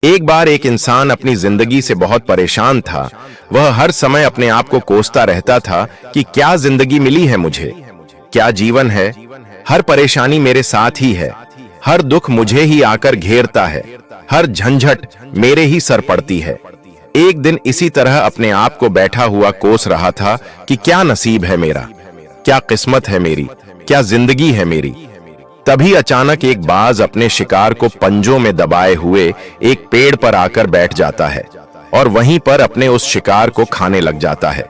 एक बार एक इंसान अपनी जिंदगी से बहुत परेशान था। वह हर समय अपने आप को कोसता रहता था कि क्या जिंदगी मिली है मुझे, क्या जीवन है। हर परेशानी मेरे साथ ही है, हर दुख मुझे ही आकर घेरता है, हर झंझट मेरे ही सर पड़ती है। एक दिन इसी तरह अपने आप को बैठा हुआ कोस रहा था कि क्या नसीब है मेरा, क्या किस्मत है मेरी, क्या जिंदगी है मेरी। तभी अचानक एक बाज अपने शिकार को पंजों में दबाए हुए एक पेड़ पर आकर बैठ जाता है और वहीं पर अपने उस शिकार को खाने लग जाता है।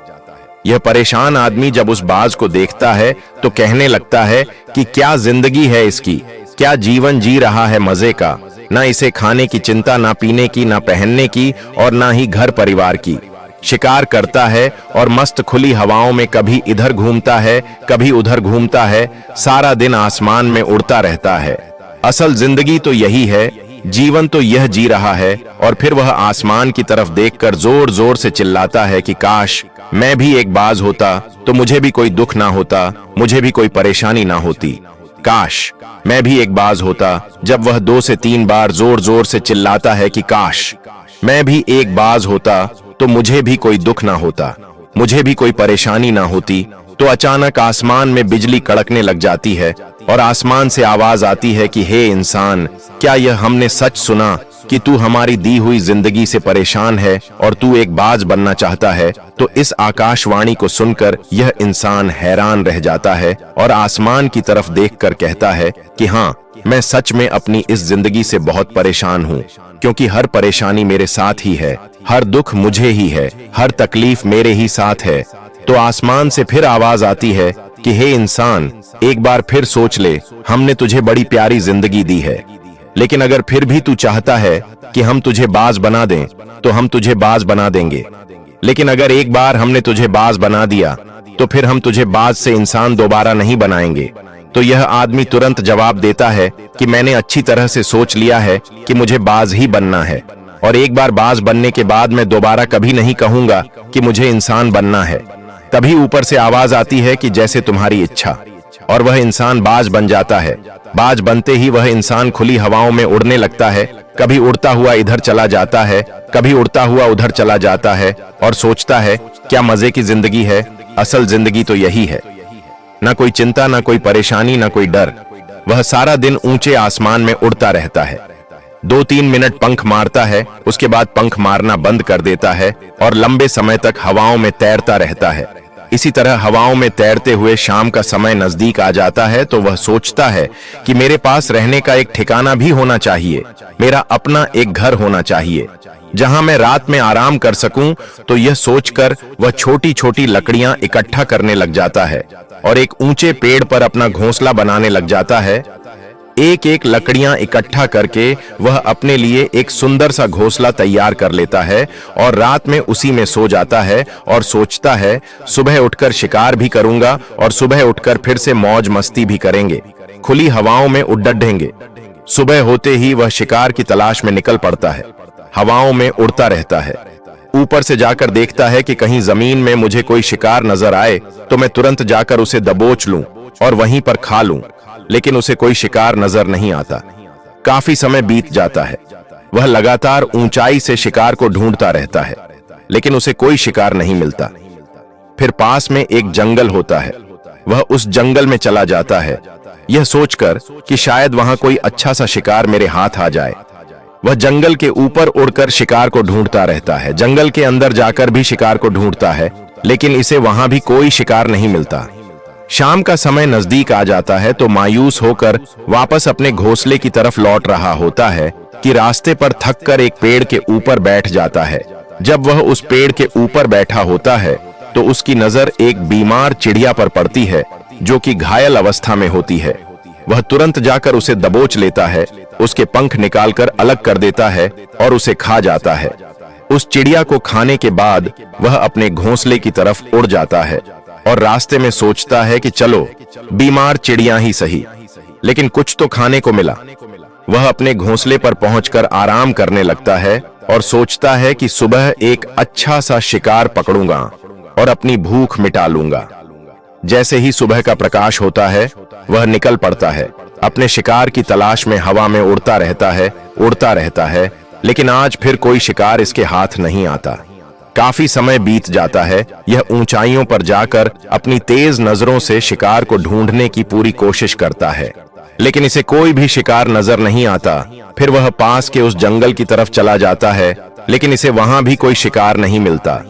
यह परेशान आदमी जब उस बाज को देखता है तो कहने लगता है कि क्या जिंदगी है इसकी, क्या जीवन जी रहा है मजे का। ना इसे खाने की चिंता, ना पीने की, ना पहनने की और ना ही घर परिवार की। शिकार करता है और मस्त खुली हवाओं में कभी इधर घूमता है, कभी उधर घूमता है, सारा दिन आसमान में उड़ता रहता है। असल जिंदगी तो यही है, जीवन तो यह जी रहा है। और फिर वह आसमान की तरफ देखकर जोर जोर से चिल्लाता है कि काश मैं भी एक बाज होता तो मुझे भी कोई दुख ना होता, मुझे भी कोई परेशानी ना होती। काश मैं भी एक बाज होता। जब वह 2 से 3 बार जोर जोर से चिल्लाता है कि काश मैं भी एक बाज होता तो मुझे भी कोई दुख ना होता, मुझे भी कोई परेशानी ना होती, तो अचानक आसमान में बिजली कड़कने लग जाती है और आसमान से आवाज आती है कि हे इंसान, क्या यह हमने सच सुना कि तू हमारी दी हुई जिंदगी से परेशान है और तू एक बाज बनना चाहता है। तो इस आकाशवाणी को सुनकर यह इंसान हैरान रह जाता है और आसमान की तरफ देखकर कहता है कि हाँ, मैं सच में अपनी इस जिंदगी से बहुत परेशान हूँ, क्योंकि हर परेशानी मेरे साथ ही है, हर दुख मुझे ही है, हर तकलीफ मेरे ही साथ है। तो आसमान से फिर आवाज आती है कि हे इंसान, एक बार फिर सोच ले, हमने तुझे बड़ी प्यारी जिंदगी दी है, लेकिन अगर फिर भी तू चाहता है कि हम तुझे बाज बना दें तो हम तुझे बाज बना देंगे। लेकिन अगर एक बार हमने तुझे बाज बना दिया तो फिर हम तुझे बाज से इंसान दोबारा नहीं बनाएंगे। तो यह आदमी तुरंत जवाब देता है कि मैंने अच्छी तरह से सोच लिया है कि मुझे बाज ही बनना है, और एक बार बाज बनने के बाद मैं दोबारा कभी नहीं कहूंगा कि मुझे इंसान बनना है। तभी ऊपर से आवाज आती है कि जैसे तुम्हारी इच्छा, और वह इंसान बाज बन जाता है। बाज बनते ही वह इंसान खुली हवाओं में उड़ने लगता है, कभी उड़ता हुआ इधर चला जाता है, कभी उड़ता हुआ उधर चला जाता है और सोचता है क्या मजे की जिंदगी है। असल जिंदगी तो यही है, ना कोई चिंता, ना कोई परेशानी, ना कोई डर। वह सारा दिन ऊंचे आसमान में उड़ता रहता है, 2-3 मिनट पंख मारता है, उसके बाद पंख मारना बंद कर देता है और लंबे समय तक हवाओं में तैरता रहता है। इसी तरह हवाओं में तैरते हुए शाम का समय नजदीक आ जाता है तो वह सोचता है कि मेरे पास रहने का एक ठिकाना भी होना चाहिए, मेरा अपना एक घर होना चाहिए जहां मैं रात में आराम कर सकूं। तो यह सोचकर वह छोटी छोटी लकड़ियां इकट्ठा करने लग जाता है और एक ऊंचे पेड़ पर अपना घोंसला बनाने लग जाता है। एक एक लकड़ियां इकट्ठा करके वह अपने लिए एक सुंदर सा घोंसला तैयार कर लेता है और रात में उसी में सो जाता है और सोचता है सुबह उठकर शिकार भी करूंगा और सुबह उठकर फिर से मौज मस्ती भी करेंगे, खुली हवाओं में उड्डेंगे। सुबह होते ही वह शिकार की तलाश में निकल पड़ता है, हवाओं में उड़ता रहता है। ऊपर से जाकर देखता है कि कहीं जमीन में मुझे कोई शिकार नजर आए तो मैं तुरंत जाकर उसे दबोच लूं और वहीं पर खा लूं, लेकिन उसे कोई शिकार नजर नहीं आता। काफी समय बीत जाता है, वह लगातार ऊंचाई से शिकार को ढूंढता रहता है, लेकिन उसे कोई शिकार नहीं मिलता। फिर पास में एक जंगल होता है, वह उस जंगल में चला जाता है, यह सोचकर कि शायद वहां कोई अच्छा सा शिकार मेरे हाथ आ जाए। वह जंगल के ऊपर उड़कर शिकार को ढूंढता रहता है, जंगल के अंदर जाकर भी शिकार को ढूंढता है, लेकिन इसे वहां भी कोई शिकार नहीं मिलता। शाम का समय नजदीक आ जाता है तो मायूस होकर वापस अपने घोंसले की तरफ लौट रहा होता है कि रास्ते पर थककर एक पेड़ के ऊपर बैठ जाता है। जब वह उस पेड़ के ऊपर बैठा होता है तो उसकी नजर एक बीमार चिड़िया पर पड़ती है जो कि घायल अवस्था में होती है। वह तुरंत जाकर उसे दबोच लेता है, उसके पंख निकालकर अलग कर देता है और उसे खा जाता है। उस चिड़िया को खाने के बाद वह अपने घोंसले की तरफ उड़ जाता है और रास्ते में सोचता है कि चलो बीमार चिड़िया ही सही, लेकिन कुछ तो खाने को मिला। वह अपने घोंसले पर पहुंचकर आराम करने लगता है और सोचता है कि सुबह एक अच्छा सा शिकार पकड़ूंगा और अपनी भूख मिटा लूंगा। जैसे ही सुबह का प्रकाश होता है वह निकल पड़ता है, अपने शिकार की तलाश में हवा में उड़ता रहता है, उड़ता रहता है लेकिन आज फिर कोई शिकार इसके हाथ नहीं आता। काफी समय बीत जाता है। यह ऊंचाइयों पर जाकर अपनी तेज नजरों से शिकार को ढूंढने की पूरी कोशिश करता है, लेकिन इसे कोई भी शिकार नजर नहीं आता। फिर वह पास के उस जंगल की तरफ चला जाता है, लेकिन इसे वहां भी कोई शिकार नहीं मिलता।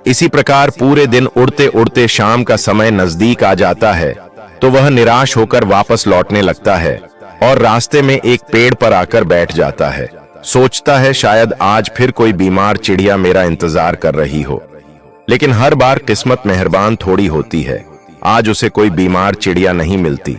इसी प्रकार पूरे दिन उड़ते उड़ते शाम का समय नजदीक आ जाता है, तो वह निराश होकर वापस लौटने लगता है और रास्ते में एक पेड़ पर आकर बैठ जाता है। सोचता है शायद आज फिर कोई बीमार चिड़िया मेरा इंतजार कर रही हो, लेकिन हर बार किस्मत मेहरबान थोड़ी होती है। आज उसे कोई बीमार चिड़िया नहीं मिलती।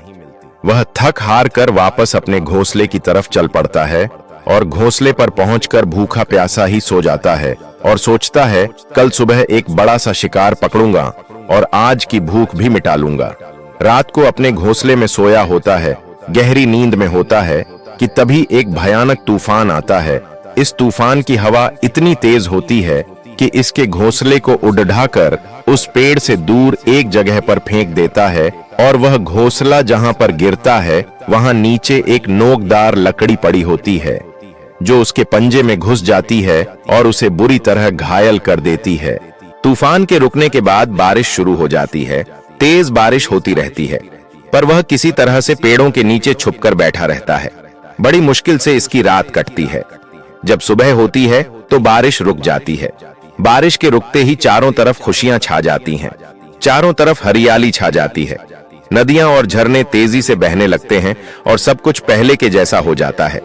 वह थक हार कर वापस अपने घोंसले की तरफ चल पड़ता है और घोंसले पर पहुंचकर भूखा प्यासा ही सो जाता है और सोचता है कल सुबह एक बड़ा सा शिकार पकड़ूंगा और आज की भूख भी मिटा लूंगा। रात को अपने घोंसले में सोया होता है, गहरी नींद में होता है कि तभी एक भयानक तूफान आता है। इस तूफान की हवा इतनी तेज होती है कि इसके घोंसले को उड़ाकर उस पेड़ से दूर एक जगह पर फेंक देता है और वह घोंसला जहां पर गिरता है वहां नीचे एक नोकदार लकड़ी पड़ी होती है, जो उसके पंजे में घुस जाती है और उसे बुरी तरह घायल कर देती है। तूफान के रुकने के बाद बारिश शुरू हो जाती है। तेज बारिश होती रहती है, पर वह किसी तरह से पेड़ों के नीचे छुपकर बैठा रहता है। बड़ी मुश्किल से इसकी रात कटती है। जब सुबह होती है तो बारिश रुक जाती है। बारिश के रुकते ही चारों तरफ खुशियां छा जाती हैं। चारों तरफ हरियाली छा जाती है। नदियां और झरने तेजी से बहने लगते हैं और सब कुछ पहले के जैसा हो जाता है।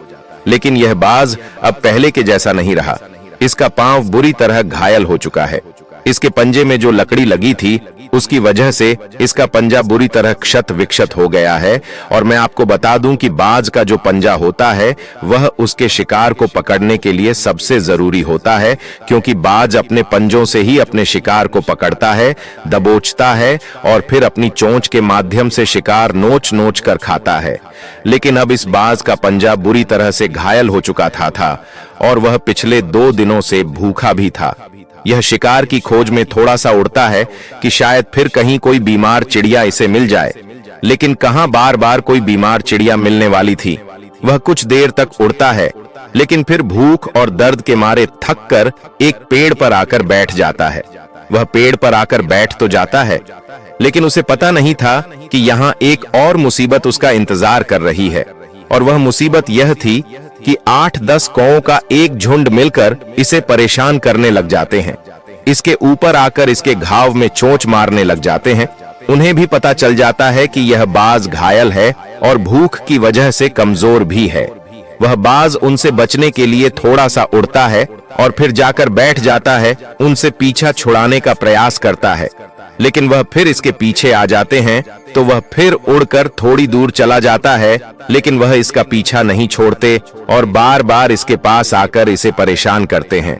लेकिन यह बाज अब पहले के जैसा नहीं रहा। इसका पांव बुरी तरह घायल हो चुका है। इसके पंजे में जो लकड़ी लगी थी उसकी वजह से इसका पंजा बुरी तरह क्षत विक्षत हो गया है। और मैं आपको बता दूं कि बाज का जो पंजा होता है वह उसके शिकार को पकड़ने के लिए सबसे जरूरी होता है, क्योंकि बाज अपने पंजों से ही अपने शिकार को पकड़ता है, दबोचता है और फिर अपनी चोंच के माध्यम से शिकार नोच नोच कर खाता है। लेकिन अब इस बाज का पंजा बुरी तरह से घायल हो चुका था और वह पिछले 2 दिनों से भूखा भी था। यह शिकार की खोज में थोड़ा सा उड़ता है कि शायद फिर कहीं कोई बीमार चिड़िया इसे मिल जाए, लेकिन कहां बार बार कोई बीमार चिड़िया मिलने वाली थी। वह कुछ देर तक उड़ता है, लेकिन फिर भूख और दर्द के मारे थक कर एक पेड़ पर आकर बैठ जाता है। वह पेड़ पर आकर बैठ तो जाता है, लेकिन उसे पता नहीं था कि यहाँ एक और मुसीबत उसका इंतजार कर रही है। और वह मुसीबत यह थी कि 8-10 कौओं का एक झुंड मिलकर इसे परेशान करने लग जाते हैं। इसके ऊपर आकर इसके घाव में चोंच मारने लग जाते हैं। उन्हें भी पता चल जाता है कि यह बाज घायल है और भूख की वजह से कमजोर भी है। वह बाज उनसे बचने के लिए थोड़ा सा उड़ता है और फिर जाकर बैठ जाता है, उनसे पीछा छुड़ाने का प्रयास करता है। लेकिन वह फिर इसके पीछे आ जाते हैं, तो वह फिर उड़कर थोड़ी दूर चला जाता है, लेकिन वह इसका पीछा नहीं छोड़ते और बार बार इसके पास आकर इसे परेशान करते हैं।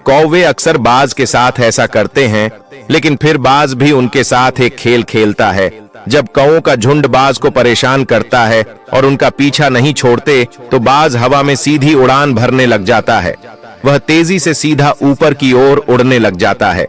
कौवे अक्सर बाज के साथ ऐसा करते हैं, लेकिन फिर बाज भी उनके साथ एक खेल खेलता है। जब कौओं का झुंड बाज को परेशान करता है और उनका पीछा नहीं छोड़ते, तो बाज हवा में सीधी उड़ान भरने लग जाता है। वह तेजी से सीधा ऊपर की ओर उड़ने लग जाता है।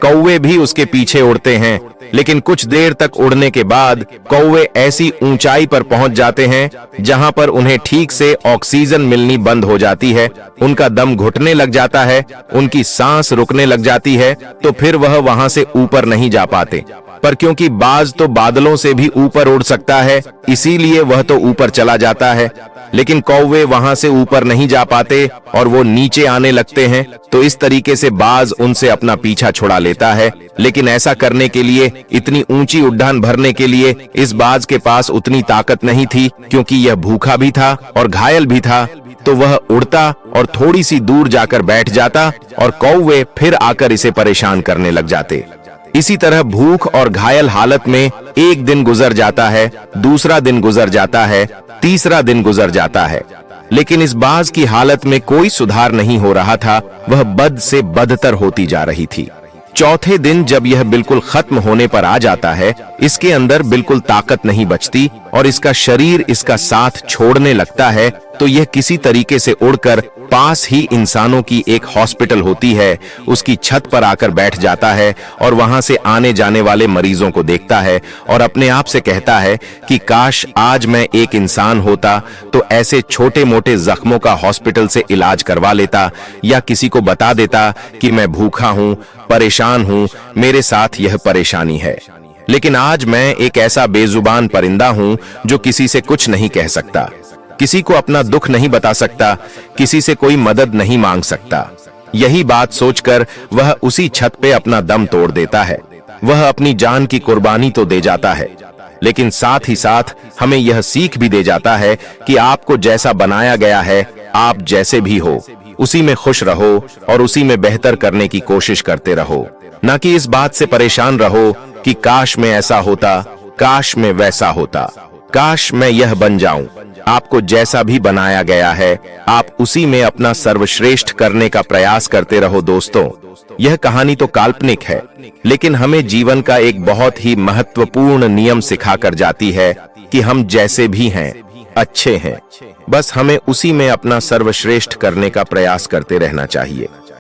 कौवे भी उसके पीछे उड़ते हैं, लेकिन कुछ देर तक उड़ने के बाद कौवे ऐसी ऊंचाई पर पहुंच जाते हैं जहां पर उन्हें ठीक से ऑक्सीजन मिलनी बंद हो जाती है। उनका दम घुटने लग जाता है, उनकी सांस रुकने लग जाती है, तो फिर वह वहां से ऊपर नहीं जा पाते। पर क्योंकि बाज तो बादलों से भी ऊपर उड़ सकता है, इसीलिए वह तो ऊपर चला जाता है। लेकिन कौवे वहां से ऊपर नहीं जा पाते और वो नीचे आने लगते हैं। तो इस तरीके से बाज उनसे अपना पीछा छुड़ा लेता है। लेकिन ऐसा करने के लिए, इतनी ऊंची उड़ान भरने के लिए इस बाज के पास उतनी ताकत नहीं थी, क्योंकि यह भूखा भी था और घायल भी था। तो वह उड़ता और थोड़ी सी दूर जाकर बैठ जाता और कौवे फिर आकर इसे परेशान करने लग जाते। इसी तरह भूख और घायल हालत में एक दिन गुजर जाता है, दूसरा दिन गुजर जाता है, तीसरा दिन गुजर जाता है, लेकिन इस बाज की हालत में कोई सुधार नहीं हो रहा था। वह बद से बदतर होती जा रही थी। चौथे दिन जब यह बिल्कुल खत्म होने पर आ जाता है, इसके अंदर बिल्कुल ताकत नहीं बचती और इसका शरीर इसका साथ छोड़ने लगता है, तो यह किसी तरीके से उड़कर पास ही इंसानों की एक हॉस्पिटल होती है उसकी छत पर आकर बैठ जाता है और वहां से आने जाने वाले मरीजों को देखता है और अपने आप से कहता है कि काश आज मैं एक इंसान होता तो ऐसे छोटे मोटे जख्मों का हॉस्पिटल से इलाज करवा लेता या किसी को बता देता कि मैं भूखा हूं, परेशान हूं, मेरे साथ यह परेशानी है। लेकिन आज मैं एक ऐसा बेजुबान परिंदा हूं जो किसी से कुछ नहीं कह सकता, किसी को अपना दुख नहीं बता सकता, किसी से कोई मदद नहीं मांग सकता। यही बात सोचकर वह उसी छत पे अपना दम तोड़ देता है। वह अपनी जान की कुर्बानी तो दे जाता है, लेकिन साथ ही साथ हमें यह सीख भी दे जाता है कि आपको जैसा बनाया गया है, आप जैसे भी हो, उसी में खुश रहो और उसी में बेहतर करने की कोशिश करते रहो, ना कि इस बात से परेशान रहो कि काश मैं ऐसा होता, काश मैं वैसा होता, काश मैं यह बन जाऊं। आपको जैसा भी बनाया गया है, आप उसी में अपना सर्वश्रेष्ठ करने का प्रयास करते रहो। दोस्तों, यह कहानी तो काल्पनिक है, लेकिन हमें जीवन का एक बहुत ही महत्वपूर्ण नियम सिखाकर जाती है कि हम जैसे भी हैं, अच्छे हैं, बस हमें उसी में अपना सर्वश्रेष्ठ करने का प्रयास करते रहना चाहिए।